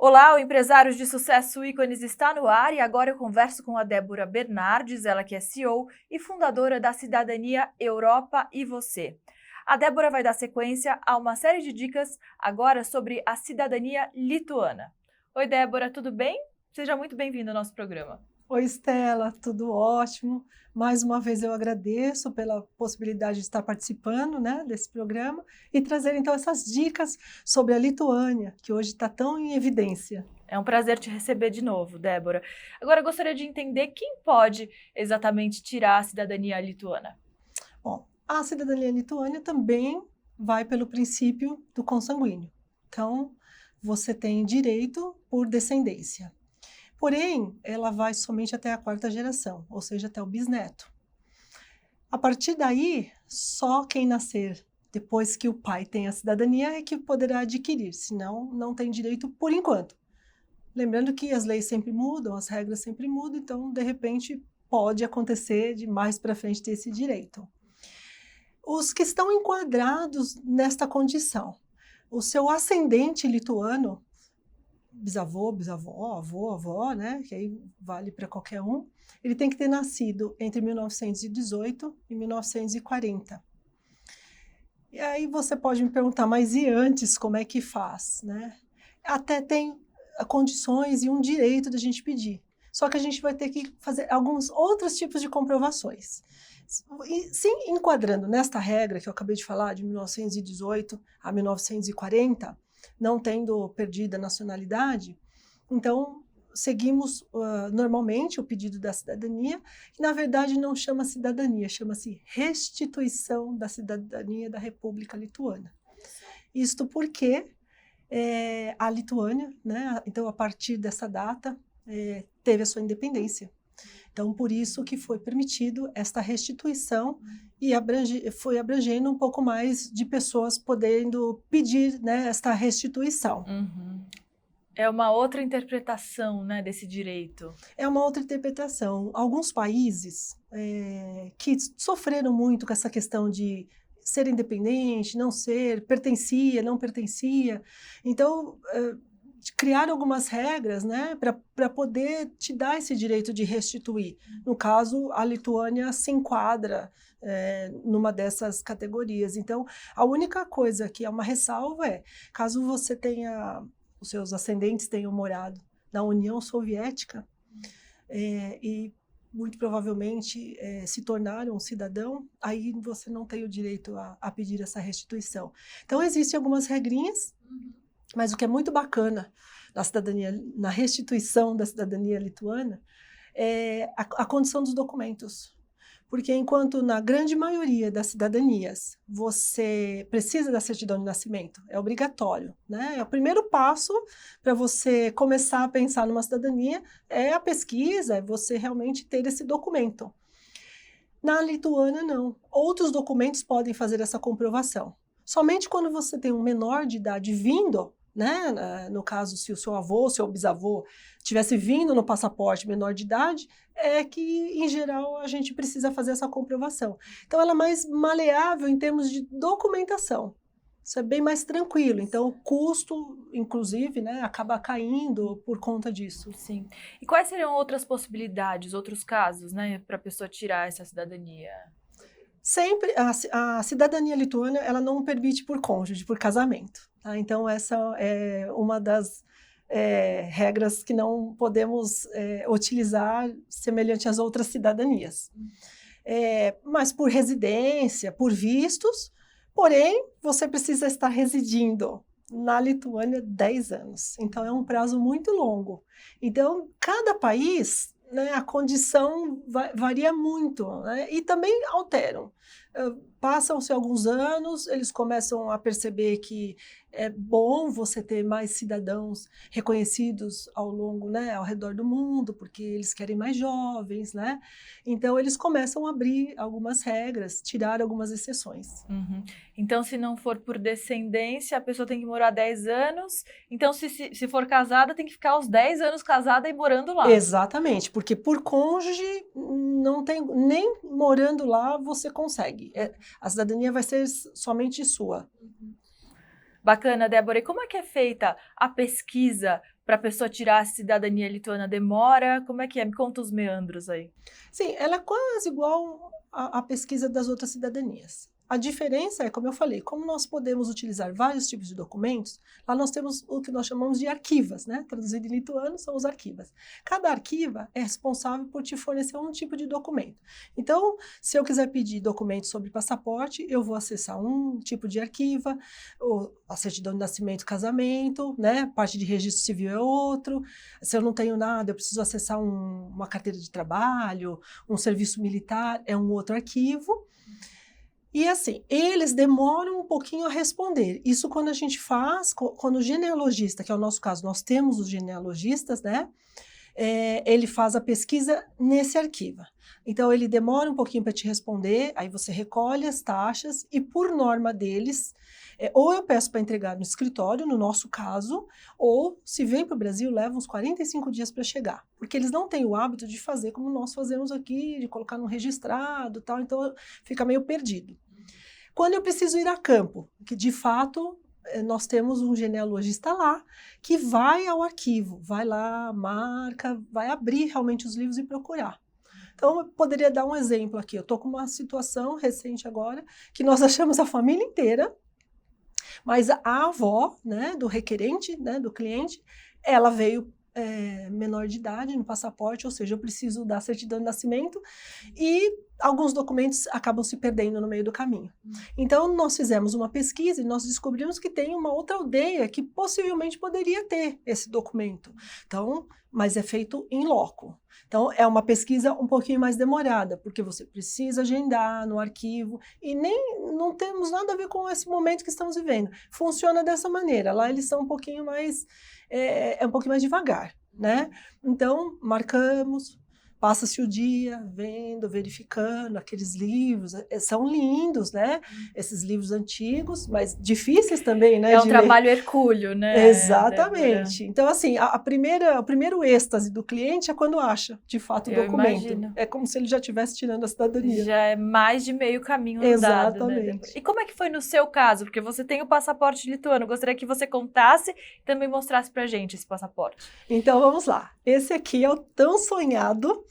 Olá, o Empresários de Sucesso Ícones está no ar e agora eu converso com a Débora Bernardes, ela que é CEO e fundadora da Cidadania Europa e Você. A Débora vai dar sequência a uma série de dicas agora sobre a cidadania lituana. Oi, Débora, tudo bem? Seja muito bem-vinda ao nosso programa. Oi, Estela, tudo ótimo. Mais uma vez eu agradeço pela possibilidade de estar participando, né, desse programa e trazer então essas dicas sobre a Lituânia, que hoje está tão em evidência. É um prazer te receber de novo, Débora. Agora eu gostaria de entender quem pode exatamente tirar a cidadania lituana. Bom, a cidadania lituânia também vai pelo princípio do consanguíneo. Então, você tem direito por descendência. Porém, ela vai somente até a quarta geração, ou seja, até o bisneto. A partir daí, só quem nascer depois que o pai tem a cidadania é que poderá adquirir, senão não tem direito por enquanto. Lembrando que as leis sempre mudam, as regras sempre mudam, então, de repente, pode acontecer de mais para frente ter esse direito. Os que estão enquadrados nesta condição, o seu ascendente lituano, bisavô, bisavó, avô, avó, né, que aí vale para qualquer um, ele tem que ter nascido entre 1918 e 1940. E aí você pode me perguntar, mas e antes, como é que faz, né? Até tem condições e um direito da gente pedir. Só que a gente vai ter que fazer alguns outros tipos de comprovações. E, se enquadrando nesta regra que eu acabei de falar, de 1918 a 1940, não tendo perdido a nacionalidade, então seguimos normalmente o pedido da cidadania, que na verdade não chama cidadania, chama-se restituição da cidadania da República Lituana. Isto porque a Lituânia, né, então a partir dessa data, teve a sua independência. Então, por isso que foi permitido esta restituição e foi abrangendo um pouco mais de pessoas podendo pedir, né, esta restituição. É uma outra interpretação, né, desse direito. É uma outra interpretação. Alguns países que sofreram muito com essa questão de ser independente, não ser, pertencia, não pertencia. Então, criaram algumas regras, né, para poder te dar esse direito de restituir. No caso, a Lituânia se enquadra numa dessas categorias. Então, a única coisa que é uma ressalva é, caso você tenha, os seus ascendentes tenham morado na União Soviética e muito provavelmente se tornaram um cidadão, aí você não tem o direito a pedir essa restituição. Então, existem algumas regrinhas, mas o que é muito bacana na cidadania, na restituição da cidadania lituana, é a condição dos documentos. Porque enquanto na grande maioria das cidadanias você precisa da certidão de nascimento, é obrigatório, né? É o primeiro passo para você começar a pensar numa cidadania, é a pesquisa, é você realmente ter esse documento. Na Lituânia, não. Outros documentos podem fazer essa comprovação. Somente quando você tem um menor de idade vindo, né, no caso, se o seu avô, seu bisavô tivesse vindo no passaporte menor de idade, é que, em geral, a gente precisa fazer essa comprovação. Então, ela é mais maleável em termos de documentação. Isso é bem mais tranquilo. Então, o custo, inclusive, né, acaba caindo por conta disso. Sim. E quais seriam outras possibilidades, outros casos, né, para a pessoa tirar essa cidadania? Sempre a cidadania lituana, ela não permite por cônjuge, por casamento. Tá? Então, essa é uma das regras que não podemos utilizar semelhante às outras cidadanias. Mas por residência, por vistos, porém, você precisa estar residindo na Lituânia 10 anos. Então, é um prazo muito longo. Então, cada país, né, a condição varia muito, né, e também alteram. Passam-se alguns anos, eles começam a perceber que é bom você ter mais cidadãos reconhecidos ao longo, né, ao redor do mundo, porque eles querem mais jovens, né? Então, eles começam a abrir algumas regras, tirar algumas exceções. Então, se não for por descendência, a pessoa tem que morar 10 anos. Então, se for casada, tem que ficar os 10 anos casada e morando lá. Exatamente, porque por cônjuge, não tem, nem morando lá você consegue. A cidadania vai ser somente sua. Bacana, Débora. E como é que é feita a pesquisa para a pessoa tirar a cidadania lituana? Demora? Como é que é? Me conta os meandros aí. Sim, ela é quase igual à pesquisa das outras cidadanias. A diferença é, como eu falei, como nós podemos utilizar vários tipos de documentos, lá nós temos o que nós chamamos de arquivas, né? Traduzido em lituano são os arquivas. Cada arquiva é responsável por te fornecer um tipo de documento. Então, se eu quiser pedir documentos sobre passaporte, eu vou acessar um tipo de arquiva, a certidão de nascimento, casamento, né? Parte de registro civil é outro. Se eu não tenho nada, eu preciso acessar uma carteira de trabalho, um serviço militar, é um outro arquivo. E assim, eles demoram um pouquinho a responder. Isso quando a gente faz, quando o genealogista, que é o nosso caso, nós temos os genealogistas, né? Ele faz a pesquisa nesse arquivo. Então, ele demora um pouquinho para te responder, aí você recolhe as taxas e, por norma deles, ou eu peço para entregar no escritório, no nosso caso, ou, se vem para o Brasil, leva uns 45 dias para chegar, porque eles não têm o hábito de fazer como nós fazemos aqui, de colocar no registrado e tal, então fica meio perdido. Quando eu preciso ir a campo, que de fato nós temos um genealogista lá que vai ao arquivo, vai lá, marca, vai abrir realmente os livros e procurar. Então, eu poderia dar um exemplo aqui. Eu estou com uma situação recente agora que nós achamos a família inteira, mas a avó, né, do requerente, né, do cliente, ela veio menor de idade no passaporte, ou seja, eu preciso da certidão de nascimento e alguns documentos acabam se perdendo no meio do caminho. Então, nós fizemos uma pesquisa e nós descobrimos que tem uma outra aldeia que possivelmente poderia ter esse documento. Então, mas é feito em loco. Então, é uma pesquisa um pouquinho mais demorada, porque você precisa agendar no arquivo e não temos nada a ver com esse momento que estamos vivendo. Funciona dessa maneira. Lá eles são um pouquinho mais, um pouquinho mais devagar, né? Então, marcamos, passa-se o dia vendo, verificando aqueles livros, são lindos, né? Esses livros antigos, mas difíceis também, né? É um trabalho hercúleo, né? Exatamente. Débora? Então, assim, o primeiro êxtase do cliente é quando acha, de fato, o documento. Imagino. É como se ele já estivesse tirando a cidadania. Já é mais de meio caminho andado, né, Débora? E como é que foi no seu caso? Porque você tem o passaporte lituano. Gostaria que você contasse e também mostrasse pra gente esse passaporte. Então, vamos lá. Esse aqui é o tão sonhado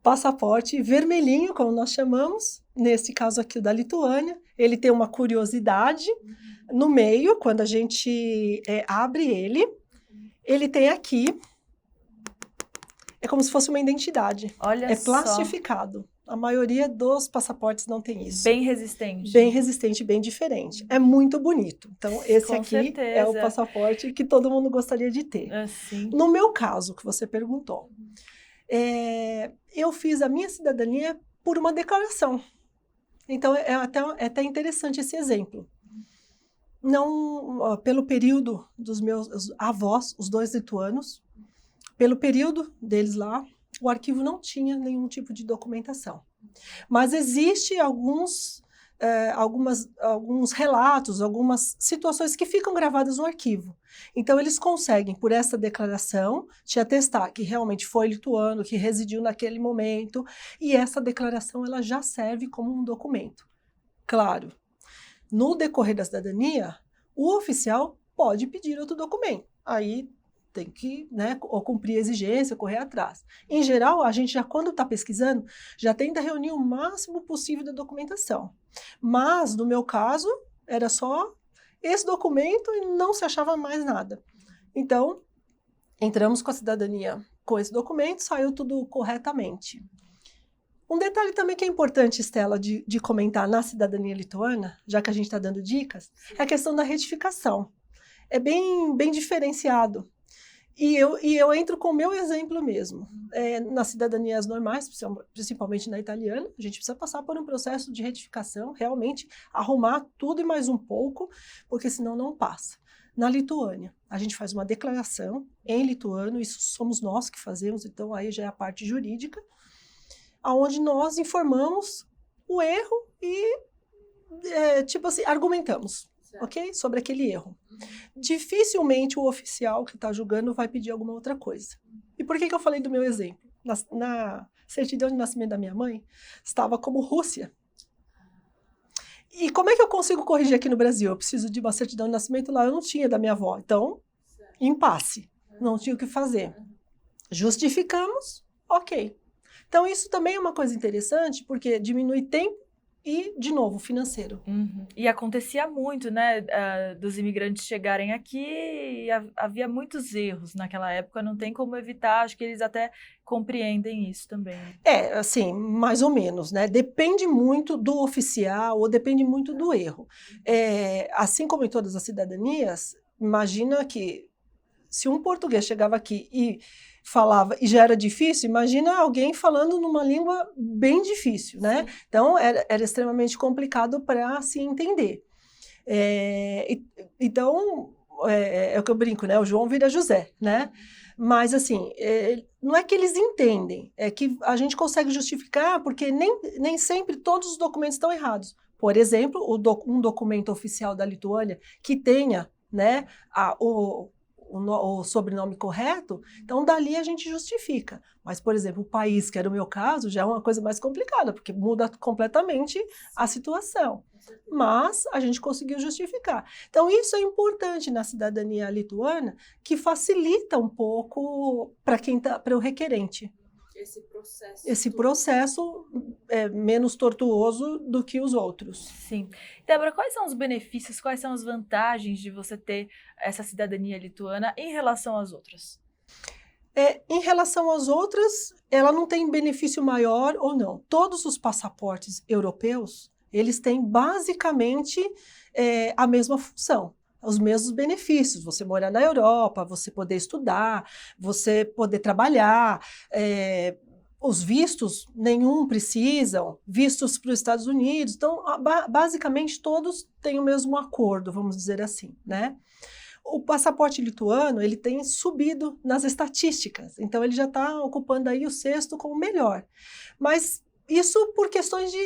passaporte vermelhinho, como nós chamamos. Nesse caso aqui, o da Lituânia. Ele tem uma curiosidade no meio, quando a gente abre ele tem aqui, é como se fosse uma identidade. Olha só. Plastificado. A maioria dos passaportes não tem isso. Bem resistente. Bem resistente, bem diferente. É muito bonito. Então, esse Com aqui certeza. é o passaporte que todo mundo gostaria de ter. Assim. No meu caso, que você perguntou, eu fiz a minha cidadania por uma declaração. Então, é até interessante esse exemplo. Não, pelo período dos meus avós, os dois lituanos, pelo período deles lá, o arquivo não tinha nenhum tipo de documentação. Mas existe alguns relatos, algumas situações que ficam gravadas no arquivo. Então, eles conseguem, por essa declaração, te atestar que realmente foi lituano, que residiu naquele momento, e essa declaração ela já serve como um documento. Claro, no decorrer da cidadania, o oficial pode pedir outro documento. Aí tem que, né, ou cumprir a exigência, correr atrás. Em geral, a gente já, quando está pesquisando, já tenta reunir o máximo possível da documentação. Mas, no meu caso, era só esse documento e não se achava mais nada. Então, entramos com a cidadania com esse documento, saiu tudo corretamente. Um detalhe também que é importante, Estela, de comentar na cidadania lituana, já que a gente está dando dicas, é a questão da retificação. É bem diferenciado. E eu entro com o meu exemplo mesmo. Nas cidadanias normais, principalmente na italiana, a gente precisa passar por um processo de retificação, realmente arrumar tudo e mais um pouco, porque senão não passa. Na Lituânia, a gente faz uma declaração em lituano, isso somos nós que fazemos, então aí já é a parte jurídica, onde nós informamos o erro e, tipo assim, argumentamos. Ok? Sobre aquele erro. Dificilmente o oficial que está julgando vai pedir alguma outra coisa. E por que eu falei do meu exemplo? Na certidão de nascimento da minha mãe, estava como Rússia. E como é que eu consigo corrigir aqui no Brasil? Eu preciso de uma certidão de nascimento, lá eu não tinha da minha avó. Então, impasse, não tinha o que fazer. Justificamos, ok. Então, isso também é uma coisa interessante, porque diminui tempo e, de novo, financeiro. E acontecia muito, né, dos imigrantes chegarem aqui e havia muitos erros naquela época, não tem como evitar, acho que eles até compreendem isso também. Assim, mais ou menos, né? Depende muito do oficial ou depende muito do erro. Assim como em todas as cidadanias, imagina que se um português chegava aqui e falava, e já era difícil, imagina alguém falando numa língua bem difícil, né? Sim. Então, era extremamente complicado para se entender. Então, é o que eu brinco, né? O João vira José, né? Mas, assim, não é que eles entendem, é que a gente consegue justificar, porque nem sempre todos os documentos estão errados. Por exemplo, um documento oficial da Lituânia que tenha, né, o sobrenome correto, então dali a gente justifica. Mas, por exemplo, o país, que era o meu caso, já é uma coisa mais complicada, porque muda completamente a situação. Mas a gente conseguiu justificar. Então, isso é importante na cidadania lituana, que facilita um pouco para o requerente. Esse processo é menos tortuoso do que os outros. Sim. Débora, quais são os benefícios, quais são as vantagens de você ter essa cidadania lituana em relação às outras? Em relação às outras, ela não tem benefício maior ou não. Todos os passaportes europeus, eles têm basicamente a mesma função. Os mesmos benefícios, você morar na Europa, você poder estudar, você poder trabalhar, os vistos, nenhum precisam, vistos para os Estados Unidos, então basicamente todos têm o mesmo acordo, vamos dizer assim, né? O passaporte lituano, ele tem subido nas estatísticas, então ele já está ocupando aí o sexto como melhor, mas isso por questões de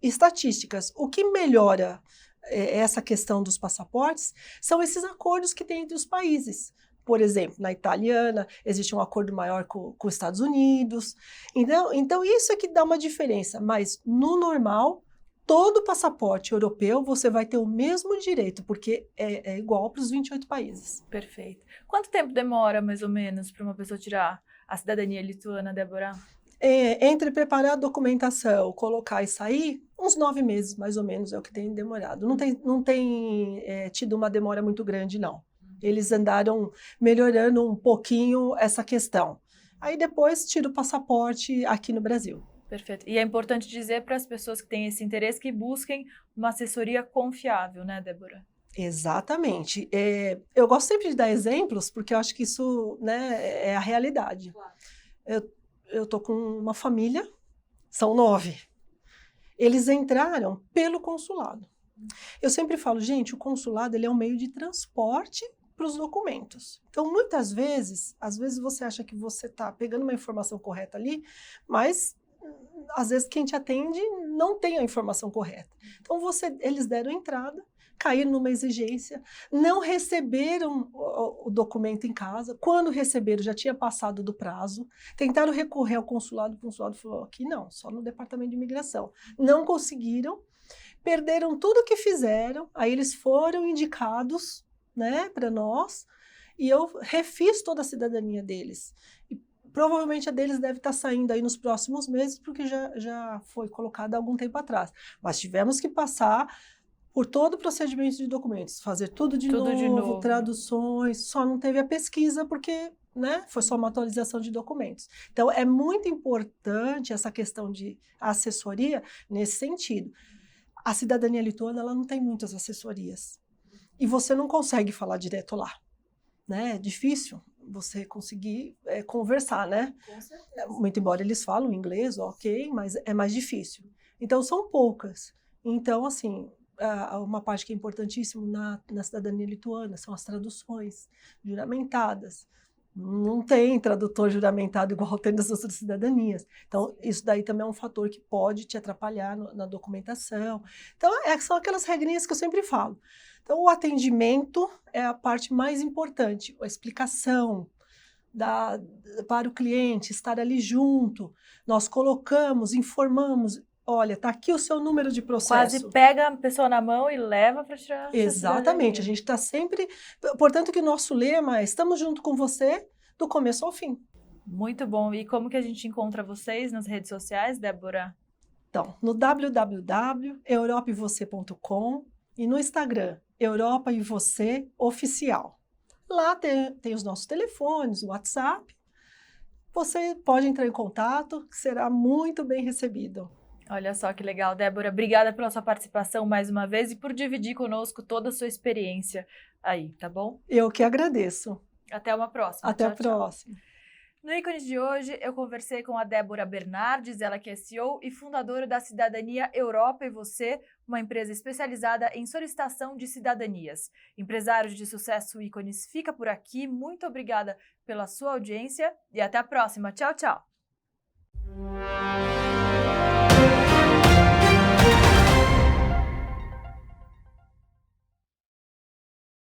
estatísticas. O que melhora essa questão dos passaportes são esses acordos que tem entre os países. Por exemplo, na italiana, existe um acordo maior com os Estados Unidos. Então, isso é que dá uma diferença. Mas, no normal, todo passaporte europeu você vai ter o mesmo direito, porque é igual para os 28 países. Perfeito. Quanto tempo demora, mais ou menos, para uma pessoa tirar a cidadania lituana, Débora? Entre preparar a documentação, colocar e sair, uns 9 meses, mais ou menos, é o que tem demorado. Não tem tido uma demora muito grande, não. Eles andaram melhorando um pouquinho essa questão. Aí depois tira o passaporte aqui no Brasil. Perfeito. E é importante dizer para as pessoas que têm esse interesse que busquem uma assessoria confiável, né, Débora? Exatamente. Eu gosto sempre de dar exemplos, porque eu acho que isso, né, é a realidade. Claro. Eu tô com uma família, são 9. Eles entraram pelo consulado. Eu sempre falo, gente, o consulado ele é um meio de transporte para os documentos. Então, muitas vezes, às vezes você acha que você está pegando uma informação correta ali, mas às vezes quem te atende não tem a informação correta. Então, eles deram entrada, caíram numa exigência, não receberam o documento em casa. Quando receberam, já tinha passado do prazo. Tentaram recorrer ao consulado, o consulado falou, aqui não, só no departamento de imigração. Não conseguiram, perderam tudo o que fizeram, aí eles foram indicados, né, para nós, e eu refiz toda a cidadania deles. E provavelmente a deles deve estar saindo aí nos próximos meses, porque já foi colocada há algum tempo atrás. Mas tivemos que passar por todo o procedimento de documentos, fazer tudo de novo, traduções, só não teve a pesquisa porque, né, foi só uma atualização de documentos. Então, é muito importante essa questão de assessoria nesse sentido. A cidadania lituana, ela não tem muitas assessorias. E você não consegue falar direto lá, né? É difícil você conseguir conversar, né? Com certeza. Muito embora eles falam inglês, ok, mas é mais difícil. Então, são poucas. Então, assim, uma parte que é importantíssima na cidadania lituana são as traduções juramentadas. Não tem tradutor juramentado igual tem nas outras cidadanias. Então, isso daí também é um fator que pode te atrapalhar na documentação. Então, são aquelas regrinhas que eu sempre falo. Então, o atendimento é a parte mais importante, a explicação para o cliente, estar ali junto. Nós colocamos, informamos, olha, está aqui o seu número de processo. Quase pega a pessoa na mão e leva para tirar a Exatamente, a gente está sempre... Portanto, que o nosso lema é: estamos junto com você do começo ao fim. Muito bom. E como que a gente encontra vocês nas redes sociais, Débora? Então, no www.europaevocê.com e no Instagram, Europa e Você Oficial. Lá tem os nossos telefones, o WhatsApp. Você pode entrar em contato, que será muito bem recebido. Olha só que legal, Débora. Obrigada pela sua participação mais uma vez e por dividir conosco toda a sua experiência aí, tá bom? Eu que agradeço. Até uma próxima. Até a Tchau, tchau. próxima. No Ícones de hoje, eu conversei com a Débora Bernardes, ela que é CEO e fundadora da Cidadania Europa e Você, uma empresa especializada em solicitação de cidadanias. Empresários de sucesso Ícones fica por aqui. Muito obrigada pela sua audiência e até a próxima. Tchau, tchau.